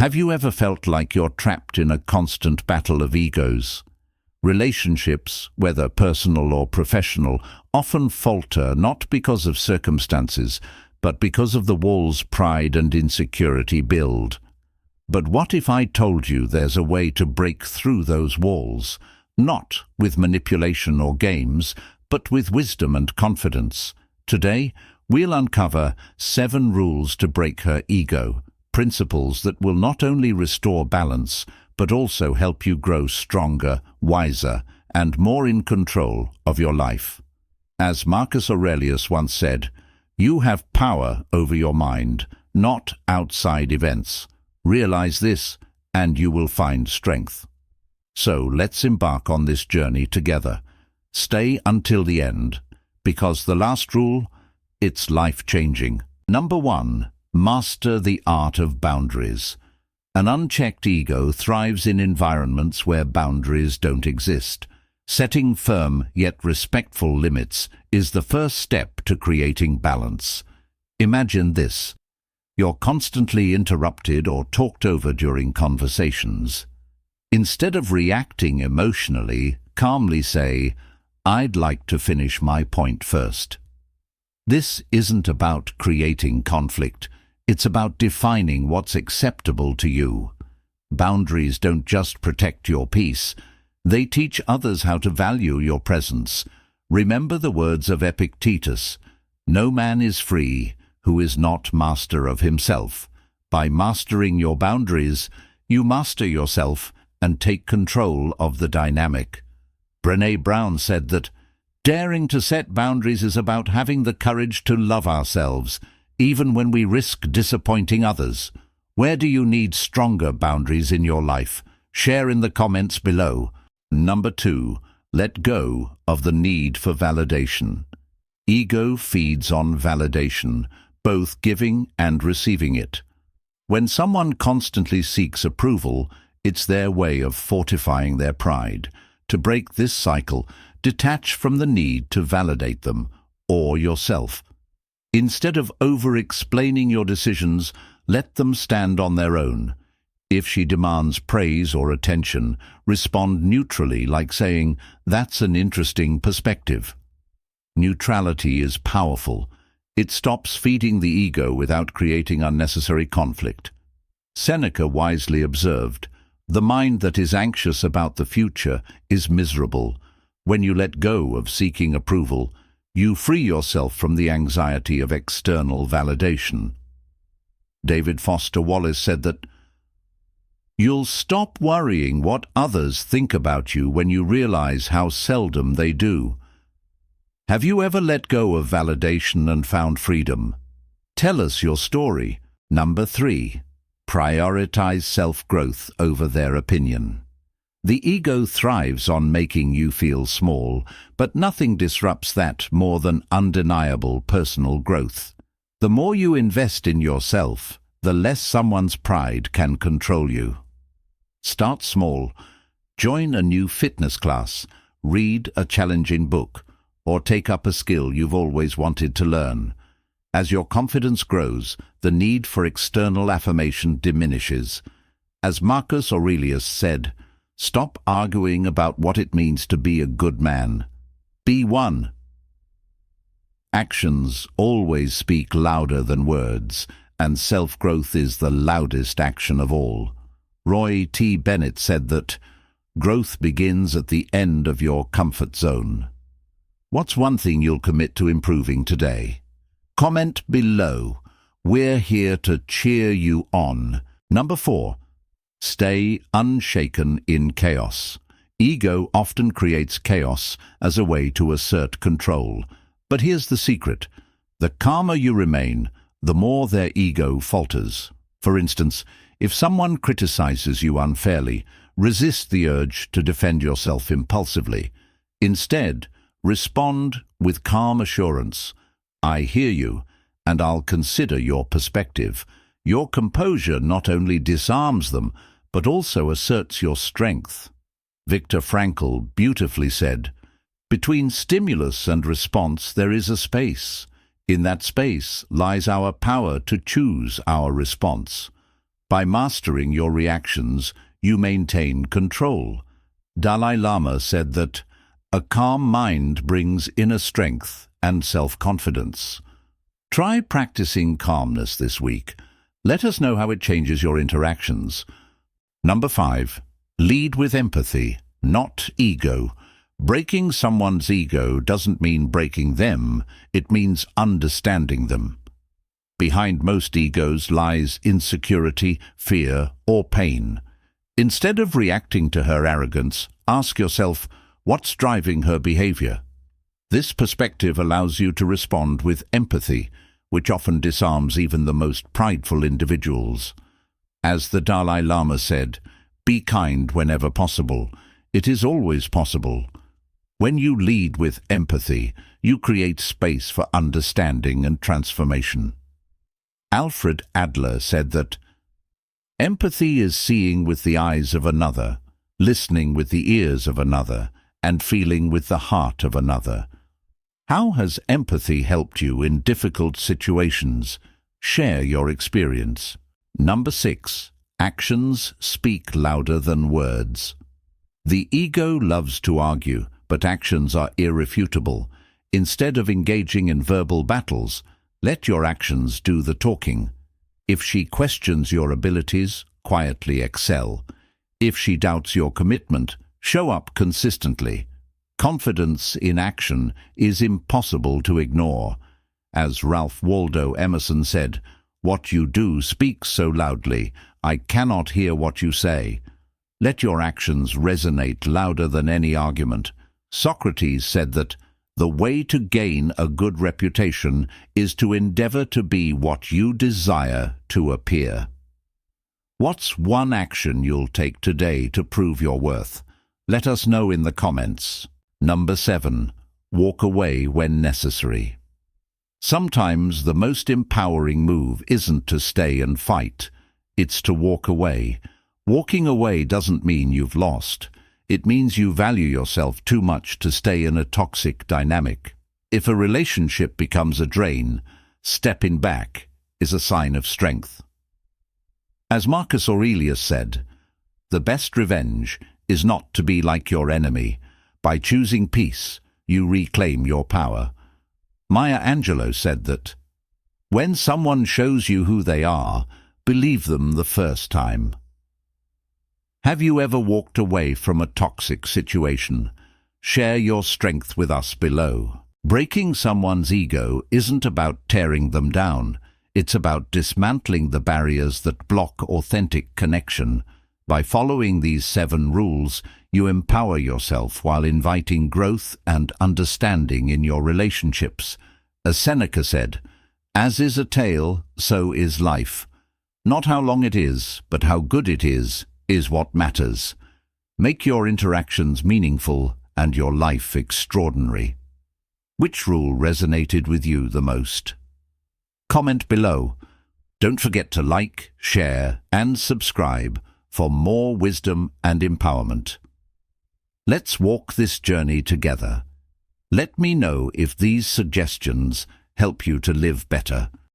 Have you ever felt like you're trapped in a constant battle of egos? Relationships, whether personal or professional, often falter not because of circumstances, but because of the walls pride and insecurity build. But what if I told you there's a way to break through those walls, not with manipulation or games, but with wisdom and confidence? Today, we'll uncover 7 rules to break her ego, principles that will not only restore balance, but also help you grow stronger, wiser, and more in control of your life. As Marcus Aurelius once said, "You have power over your mind, not outside events. Realize this, and you will find strength." So let's embark on this journey together. Stay until the end, because the last rule, it's life-changing. Number 1, master the art of boundaries. An unchecked ego thrives in environments where boundaries don't exist. Setting firm yet respectful limits is the first step to creating balance. Imagine this. You're constantly interrupted or talked over during conversations. Instead of reacting emotionally, calmly say, "I'd like to finish my point first." This isn't about creating conflict. It's about defining what's acceptable to you. Boundaries don't just protect your peace. They teach others how to value your presence. Remember the words of Epictetus, "No man is free who is not master of himself." By mastering your boundaries, you master yourself and take control of the dynamic. Brené Brown said that, "Daring to set boundaries is about having the courage to love ourselves, even when we risk disappointing others." Where do you need stronger boundaries in your life? Share in the comments below. Number 2, let go of the need for validation. Ego feeds on validation, both giving and receiving it. When someone constantly seeks approval, it's their way of fortifying their pride. To break this cycle, detach from the need to validate them or yourself. Instead of over-explaining your decisions, let them stand on their own. If she demands praise or attention, respond neutrally, like saying, "That's an interesting perspective." Neutrality is powerful. It stops feeding the ego without creating unnecessary conflict. Seneca wisely observed, "The mind that is anxious about the future is miserable." When you let go of seeking approval, you free yourself from the anxiety of external validation. David Foster Wallace said that, "You'll stop worrying what others think about you when you realize how seldom they do." Have you ever let go of validation and found freedom? Tell us your story. Number 3, prioritize self-growth over their opinion. The ego thrives on making you feel small, but nothing disrupts that more than undeniable personal growth. The more you invest in yourself, the less someone's pride can control you. Start small. Join a new fitness class, read a challenging book, or take up a skill you've always wanted to learn. As your confidence grows, the need for external affirmation diminishes. As Marcus Aurelius said, "Stop arguing about what it means to be a good man. Be one." Actions always speak louder than words, and self-growth is the loudest action of all. Roy T. Bennett said that, "Growth begins at the end of your comfort zone." What's one thing you'll commit to improving today? Comment below. We're here to cheer you on. Number 4, stay unshaken in chaos. Ego often creates chaos as a way to assert control. But here's the secret. The calmer you remain, the more their ego falters. For instance, if someone criticizes you unfairly, resist the urge to defend yourself impulsively. Instead, respond with calm assurance. "I hear you, and I'll consider your perspective." Your composure not only disarms them, but also asserts your strength. Viktor Frankl beautifully said, "Between stimulus and response there is a space. In that space lies our power to choose our response." By mastering your reactions, you maintain control. Dalai Lama said that a calm mind brings inner strength and self-confidence. Try practicing calmness this week. Let us know how it changes your interactions. Number 5. Lead with empathy, not ego. Breaking someone's ego doesn't mean breaking them, it means understanding them. Behind most egos lies insecurity, fear, or pain. Instead of reacting to her arrogance, ask yourself, what's driving her behavior? This perspective allows you to respond with empathy, which often disarms even the most prideful individuals. As the Dalai Lama said, be kind whenever possible. It is always possible. When you lead with empathy, you create space for understanding and transformation. Alfred Adler said that empathy is seeing with the eyes of another, listening with the ears of another, and feeling with the heart of another. How has empathy helped you in difficult situations? Share your experience. Number 6. Actions speak louder than words. The ego loves to argue, but actions are irrefutable. Instead of engaging in verbal battles, let your actions do the talking. If she questions your abilities, quietly excel. If she doubts your commitment, show up consistently. Confidence in action is impossible to ignore. As Ralph Waldo Emerson said, "What you do speaks so loudly, I cannot hear what you say." Let your actions resonate louder than any argument. Socrates said that the way to gain a good reputation is to endeavor to be what you desire to appear. What's one action you'll take today to prove your worth? Let us know in the comments. Number 7. Walk away when necessary. Sometimes the most empowering move isn't to stay and fight. It's to walk away. Walking away doesn't mean you've lost. It means you value yourself too much to stay in a toxic dynamic. If a relationship becomes a drain, stepping back is a sign of strength. As Marcus Aurelius said, the best revenge is not to be like your enemy. By choosing peace, you reclaim your power. Maya Angelou said that, when someone shows you who they are, believe them the first time. Have you ever walked away from a toxic situation? Share your strength with us below. Breaking someone's ego isn't about tearing them down. It's about dismantling the barriers that block authentic connection. By following these 7 rules, you empower yourself while inviting growth and understanding in your relationships. As Seneca said, "As is a tale, so is life. Not how long it is, but how good it is what matters." Make your interactions meaningful and your life extraordinary. Which rule resonated with you the most? Comment below. Don't forget to like, share, and subscribe for more wisdom and empowerment. Let's walk this journey together. Let me know if these suggestions help you to live better.